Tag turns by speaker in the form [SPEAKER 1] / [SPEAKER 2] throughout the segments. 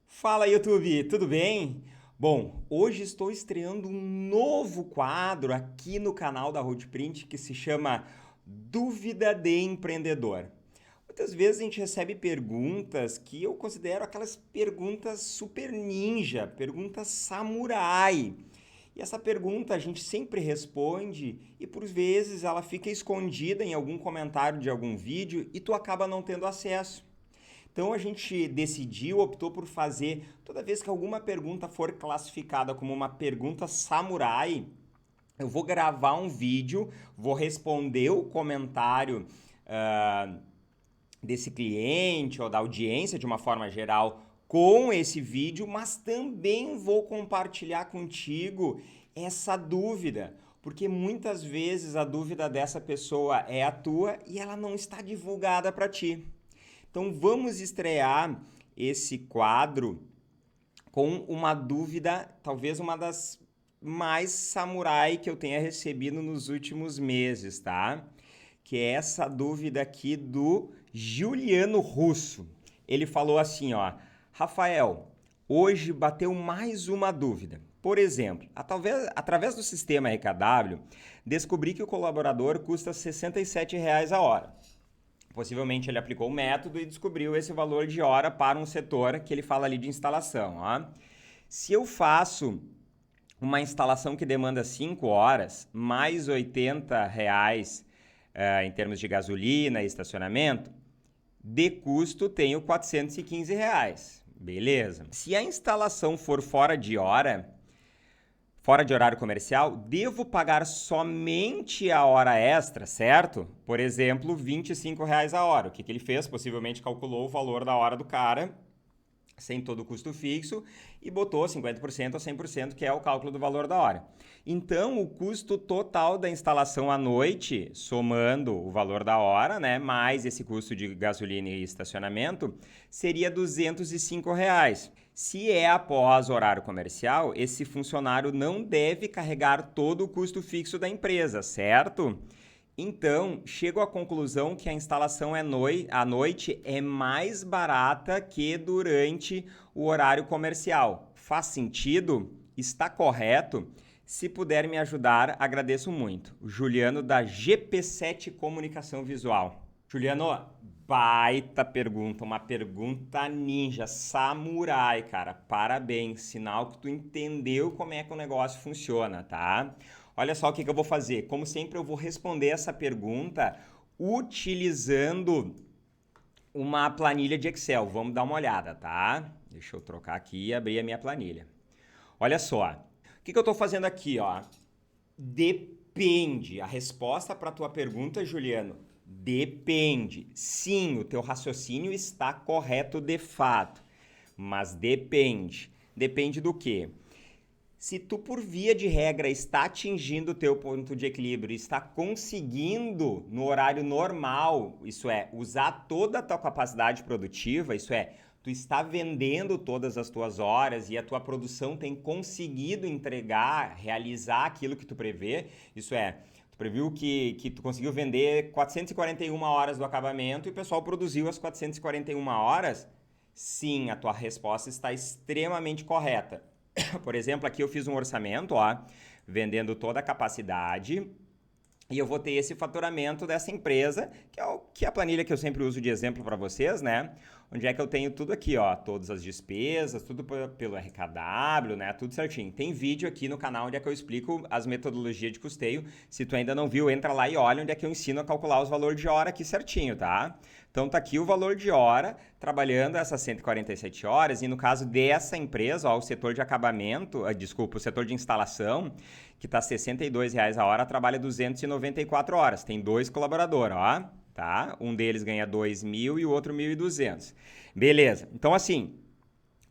[SPEAKER 1] Fala YouTube, tudo bem? Bom, hoje estou estreando um novo quadro aqui no canal da Roadprint que se chama Dúvida de Empreendedor. Muitas vezes a gente recebe perguntas que eu considero aquelas perguntas super ninja, perguntas samurai. E essa pergunta a gente sempre responde e por vezes ela fica escondida em algum comentário de algum vídeo e tu acaba não tendo acesso. Então a gente decidiu, optou por fazer, toda vez que alguma pergunta for classificada como uma pergunta samurai, eu vou gravar um vídeo, vou responder o comentário desse cliente ou da audiência de uma forma geral com esse vídeo, mas também vou compartilhar contigo essa dúvida, porque muitas vezes a dúvida dessa pessoa é a tua e ela não está divulgada para ti. Então vamos estrear esse quadro com uma dúvida, talvez uma das mais samurai que eu tenha recebido nos últimos meses, tá? Que é essa dúvida aqui do Juliano Russo. Ele falou assim, ó: Rafael, hoje bateu mais uma dúvida. Por exemplo, através do sistema RKW, descobri que o colaborador custa R$ 67 a hora. Possivelmente ele aplicou o método e descobriu esse valor de hora para um setor que ele fala ali de instalação. Ó. Se eu faço uma instalação que demanda 5 horas, mais R$ 80 em termos de gasolina e estacionamento, de custo tenho R$ 415. Beleza. Se a instalação for fora de horário comercial, devo pagar somente a hora extra, certo? Por exemplo, R$ 25 a hora. O que ele fez? Possivelmente calculou o valor da hora do cara, sem todo o custo fixo, e botou 50% ou 100%, que é o cálculo do valor da hora. Então, o custo total da instalação à noite, somando o valor da hora, né, mais esse custo de gasolina e estacionamento, seria R$ 205. Se é após horário comercial, esse funcionário não deve carregar todo o custo fixo da empresa, certo? Então, chego à conclusão que a instalação à noite é mais barata que durante o horário comercial. Faz sentido? Está correto? Se puder me ajudar, agradeço muito. O Juliano da GP7 Comunicação Visual. Juliano, baita pergunta, uma pergunta ninja, samurai, cara. Parabéns, sinal que tu entendeu como é que o negócio funciona, tá? Olha só o que eu vou fazer. Como sempre, eu vou responder essa pergunta utilizando uma planilha de Excel. Vamos dar uma olhada, tá? Deixa eu trocar aqui e abrir a minha planilha. Olha só. O que eu estou fazendo aqui, ó? Depende. A resposta para a tua pergunta, Juliano, depende. Sim, o teu raciocínio está correto de fato, mas depende. Depende do quê? Se tu, por via de regra, está atingindo o teu ponto de equilíbrio, está conseguindo no horário normal, isso é, usar toda a tua capacidade produtiva, isso é, tu está vendendo todas as tuas horas e a tua produção tem conseguido entregar, realizar aquilo que tu prevê, isso é, tu previu que tu conseguiu vender 441 horas do acabamento e o pessoal produziu as 441 horas, sim, a tua resposta está extremamente correta. Por exemplo, aqui eu fiz um orçamento, ó, vendendo toda a capacidade e eu vou ter esse faturamento dessa empresa, que é a planilha que eu sempre uso de exemplo para vocês, né? Onde é que eu tenho tudo aqui, ó, todas as despesas, tudo pelo RKW, né? Tudo certinho. Tem vídeo aqui no canal onde é que eu explico as metodologias de custeio. Se tu ainda não viu, entra lá e olha onde é que eu ensino a calcular os valores de hora aqui certinho, tá? Então tá aqui o valor de hora, trabalhando essas 147 horas, e no caso dessa empresa, ó, o setor de acabamento, o setor de instalação, que tá R$ 62 a hora, trabalha 294 horas. Tem 2 colaboradores, ó, tá? Um deles ganha 2.000 e o outro 1.200. Beleza. Então assim,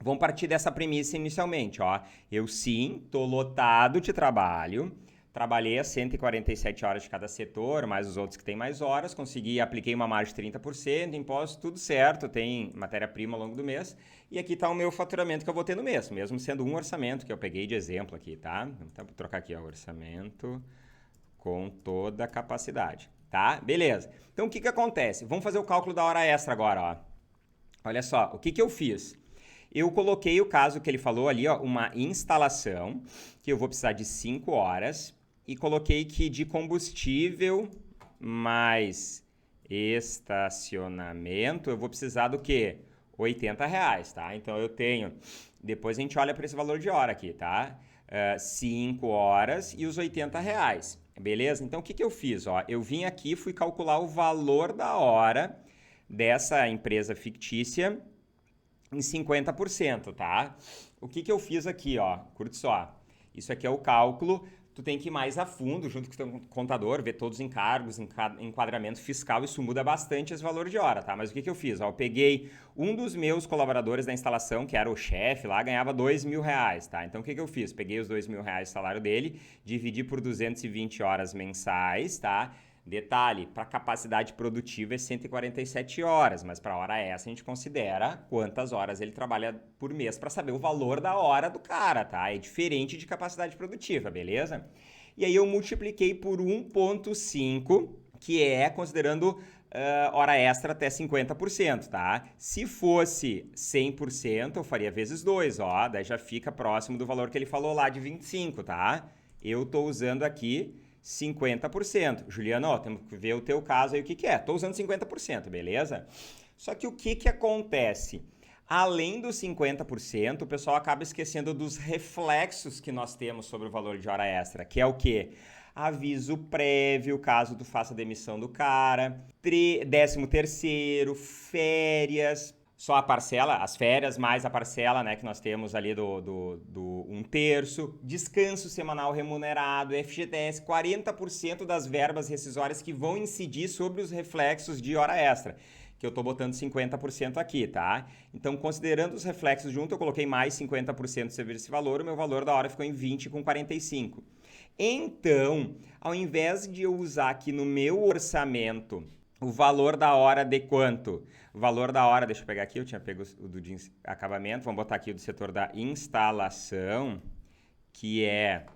[SPEAKER 1] vamos partir dessa premissa inicialmente, ó. Eu sim, tô lotado de trabalho. Trabalhei as 147 horas de cada setor, mais os outros que têm mais horas, apliquei uma margem de 30%, imposto, tudo certo, tem matéria-prima ao longo do mês, e aqui está o meu faturamento que eu vou ter no mês, mesmo sendo um orçamento que eu peguei de exemplo aqui, tá? Então, vou trocar aqui, ó, orçamento com toda a capacidade, tá? Beleza. Então, o que acontece? Vamos fazer o cálculo da hora extra agora, ó. Olha só, o que que eu fiz? Eu coloquei o caso que ele falou ali, ó, uma instalação, que eu vou precisar de 5 horas, e coloquei que de combustível mais estacionamento, eu vou precisar do quê? R$ 80, tá? Então eu tenho... Depois a gente olha para esse valor de hora aqui, tá? 5 horas e os R$ 80. Beleza? Então o que que eu fiz? Ó, eu vim aqui e fui calcular o valor da hora dessa empresa fictícia em 50%, tá? O que que eu fiz aqui, ó? Curte só. Isso aqui é o cálculo. Tu tem que ir mais a fundo, junto com o teu contador, ver todos os encargos, enquadramento fiscal, isso muda bastante esse valor de hora, tá? Mas o que que eu fiz? Ó, eu peguei um dos meus colaboradores da instalação, que era o chefe lá, ganhava R$ 2.000, tá? Então o que que eu fiz? Peguei os R$ 2.000 do salário dele, dividi por 220 horas mensais, tá? Detalhe, para capacidade produtiva é 147 horas, mas para hora extra a gente considera quantas horas ele trabalha por mês para saber o valor da hora do cara, tá? É diferente de capacidade produtiva, beleza? E aí eu multipliquei por 1,5, que é considerando hora extra até 50%, tá? Se fosse 100%, eu faria vezes 2, ó, daí já fica próximo do valor que ele falou lá de 25, tá? Eu tô usando aqui 50%. Juliano, ó, temos que ver o teu caso aí, o que que é. Tô usando 50%, beleza? Só que o que que acontece? Além dos 50%, o pessoal acaba esquecendo dos reflexos que nós temos sobre o valor de hora extra, que é o quê? Aviso prévio, caso tu faça a demissão do cara, 13º, férias, só a parcela, as férias mais a parcela, né, que nós temos ali do 1/3, descanso semanal remunerado, FGTS, 40% das verbas rescisórias que vão incidir sobre os reflexos de hora extra, que eu tô botando 50% aqui, tá? Então, considerando os reflexos junto, eu coloquei mais 50% sobre esse valor, o meu valor da hora ficou em 20,45. Então, ao invés de eu usar aqui no meu orçamento o valor da hora de quanto? O valor da hora, deixa eu pegar aqui, eu tinha pego o do de acabamento, vamos botar aqui o do setor da instalação, que é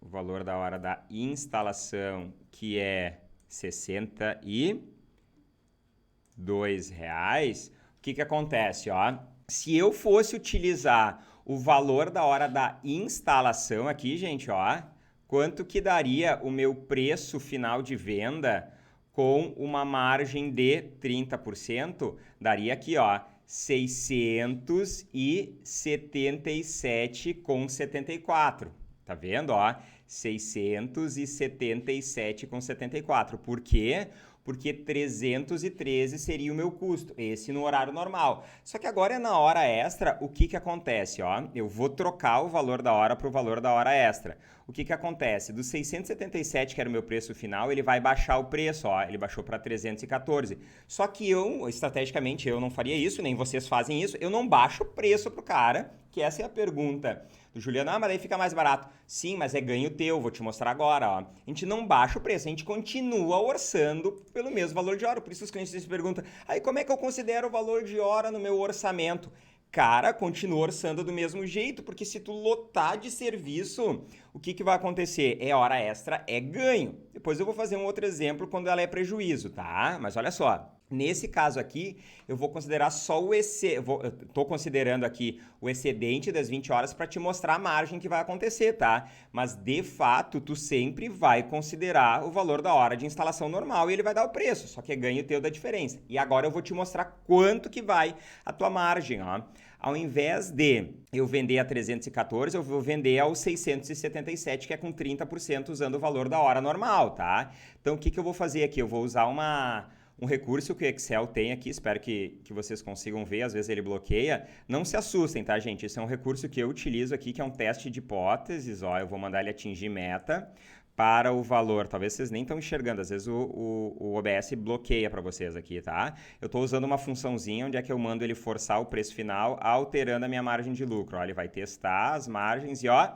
[SPEAKER 1] o valor da hora da instalação, que é R$ 62. O que que acontece, ó? Se eu fosse utilizar o valor da hora da instalação aqui, gente, ó, quanto que daria o meu preço final de venda com uma margem de 30%? Daria aqui, ó, 677,74. Tá vendo, ó? 677,74. Por quê? Porque 313 seria o meu custo, esse no horário normal. Só que agora é na hora extra, o que que acontece, ó? Eu vou trocar o valor da hora para o valor da hora extra. O que que acontece? Dos 677, que era o meu preço final, ele vai baixar o preço, ó, ele baixou para 314. Só que eu, estrategicamente, eu não faria isso, nem vocês fazem isso, eu não baixo o preço pro cara, que essa é a pergunta do Juliano. Ah, mas daí fica mais barato. Sim, mas é ganho teu, vou te mostrar agora, ó. A gente não baixa o preço, a gente continua orçando pelo mesmo valor de hora. Por isso os clientes se perguntam, aí como é que eu considero o valor de hora no meu orçamento? Cara, continua orçando do mesmo jeito, porque se tu lotar de serviço, o que que vai acontecer? É hora extra, é ganho. Depois eu vou fazer um outro exemplo quando ela é prejuízo, tá? Mas olha só, nesse caso aqui, eu vou considerar só o excedente, eu tô considerando aqui o excedente das 20 horas para te mostrar a margem que vai acontecer, tá? Mas de fato, tu sempre vai considerar o valor da hora de instalação normal e ele vai dar o preço, só que é ganho teu da diferença. E agora eu vou te mostrar quanto que vai a tua margem, ó. Ao invés de eu vender a 314, eu vou vender aos 677, que é com 30% usando o valor da hora normal, tá? Então, o que que eu vou fazer aqui? Eu vou usar um recurso que o Excel tem aqui, espero que vocês consigam ver, às vezes ele bloqueia. Não se assustem, tá, gente? Esse é um recurso que eu utilizo aqui, que é um teste de hipóteses, ó, eu vou mandar ele atingir meta para o valor, talvez vocês nem estão enxergando, às vezes o OBS bloqueia para vocês aqui, tá? Eu estou usando uma funçãozinha onde é que eu mando ele forçar o preço final, alterando a minha margem de lucro, ó, ele vai testar as margens e ó,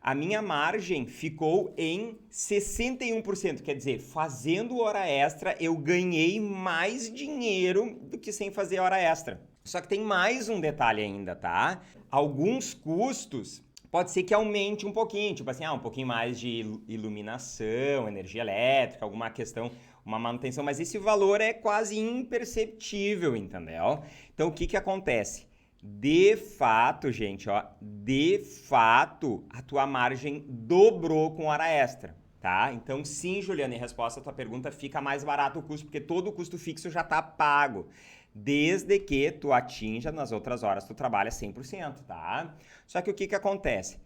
[SPEAKER 1] a minha margem ficou em 61%, quer dizer, fazendo hora extra eu ganhei mais dinheiro do que sem fazer hora extra. Só que tem mais um detalhe ainda, tá? Alguns custos pode ser que aumente um pouquinho, tipo assim, um pouquinho mais de iluminação, energia elétrica, alguma questão, uma manutenção, mas esse valor é quase imperceptível, entendeu? Então, o que que acontece? De fato, gente, ó, de fato, a tua margem dobrou com hora extra, tá? Então, sim, Juliana, em resposta à tua pergunta, fica mais barato o custo, porque todo o custo fixo já tá pago, desde que tu atinja nas outras horas, tu trabalha 100%, tá? Só que o que que acontece?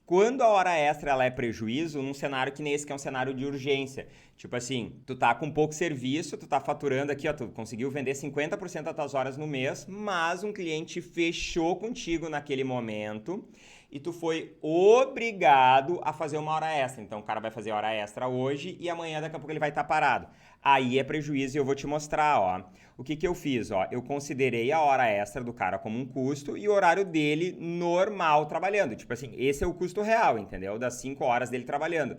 [SPEAKER 1] Quando a hora extra ela é prejuízo, num cenário que nem esse, que é um cenário de urgência. Tipo assim, tu tá com pouco serviço, tu tá faturando aqui, ó, tu conseguiu vender 50% das tuas horas no mês, mas um cliente fechou contigo naquele momento e tu foi obrigado a fazer uma hora extra. Então o cara vai fazer hora extra hoje e amanhã daqui a pouco ele vai estar parado. Aí é prejuízo e eu vou te mostrar, ó. O que que eu fiz, ó? Eu considerei a hora extra do cara como um custo e o horário dele normal trabalhando. Tipo assim, esse é o custo real, entendeu? Das 5 horas dele trabalhando.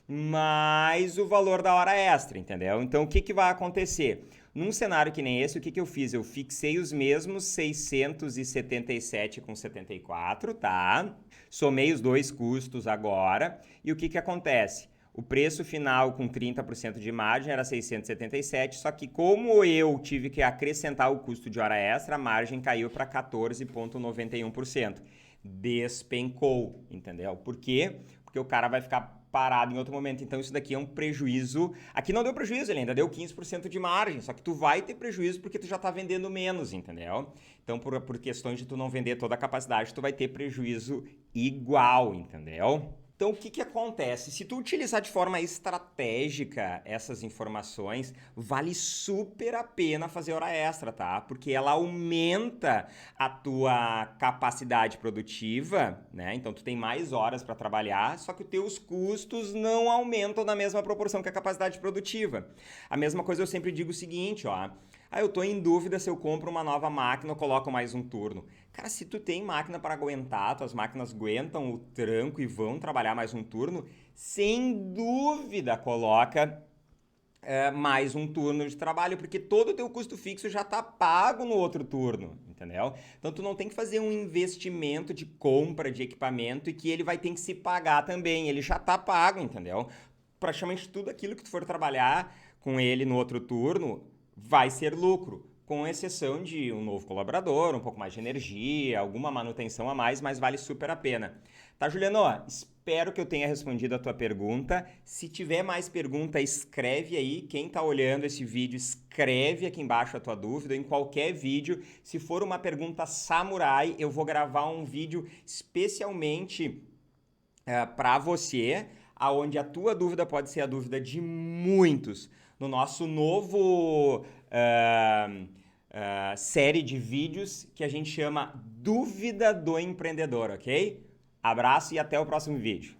[SPEAKER 1] Mais o valor da hora extra, entendeu? Então, o que que vai acontecer? Num cenário que nem esse, o que que eu fiz? Eu fixei os mesmos 677,74, tá? Somei os dois custos agora. E o que que acontece? O preço final com 30% de margem era 677, só que como eu tive que acrescentar o custo de hora extra, a margem caiu para 14,91%. Despencou, entendeu? Por quê? Porque o cara vai ficar parado em outro momento. Então isso daqui é um prejuízo. Aqui não deu prejuízo, ele ainda deu 15% de margem, só que tu vai ter prejuízo porque tu já tá vendendo menos, entendeu? Então por questões de tu não vender toda a capacidade, tu vai ter prejuízo igual, entendeu? Então, o que que acontece? Se tu utilizar de forma estratégica essas informações, vale super a pena fazer hora extra, tá? Porque ela aumenta a tua capacidade produtiva, né? Então, tu tem mais horas para trabalhar, só que os teus custos não aumentam na mesma proporção que a capacidade produtiva. A mesma coisa eu sempre digo o seguinte, ó. Ah, eu tô em dúvida se eu compro uma nova máquina ou coloco mais um turno. Cara, se tu tem máquina para aguentar, tuas máquinas aguentam o tranco e vão trabalhar mais um turno, sem dúvida coloca mais um turno de trabalho, porque todo o teu custo fixo já está pago no outro turno, entendeu? Então tu não tem que fazer um investimento de compra de equipamento e que ele vai ter que se pagar também, ele já está pago, entendeu? Praticamente tudo aquilo que tu for trabalhar com ele no outro turno vai ser lucro, com exceção de um novo colaborador, um pouco mais de energia, alguma manutenção a mais, mas vale super a pena. Tá, Juliano? Espero que eu tenha respondido a tua pergunta. Se tiver mais pergunta, escreve aí. Quem tá olhando esse vídeo, escreve aqui embaixo a tua dúvida, em qualquer vídeo. Se for uma pergunta samurai, eu vou gravar um vídeo especialmente para você, aonde a tua dúvida pode ser a dúvida de muitos. No nosso novo série de vídeos que a gente chama Dúvida do Empreendedor, ok? Abraço e até o próximo vídeo.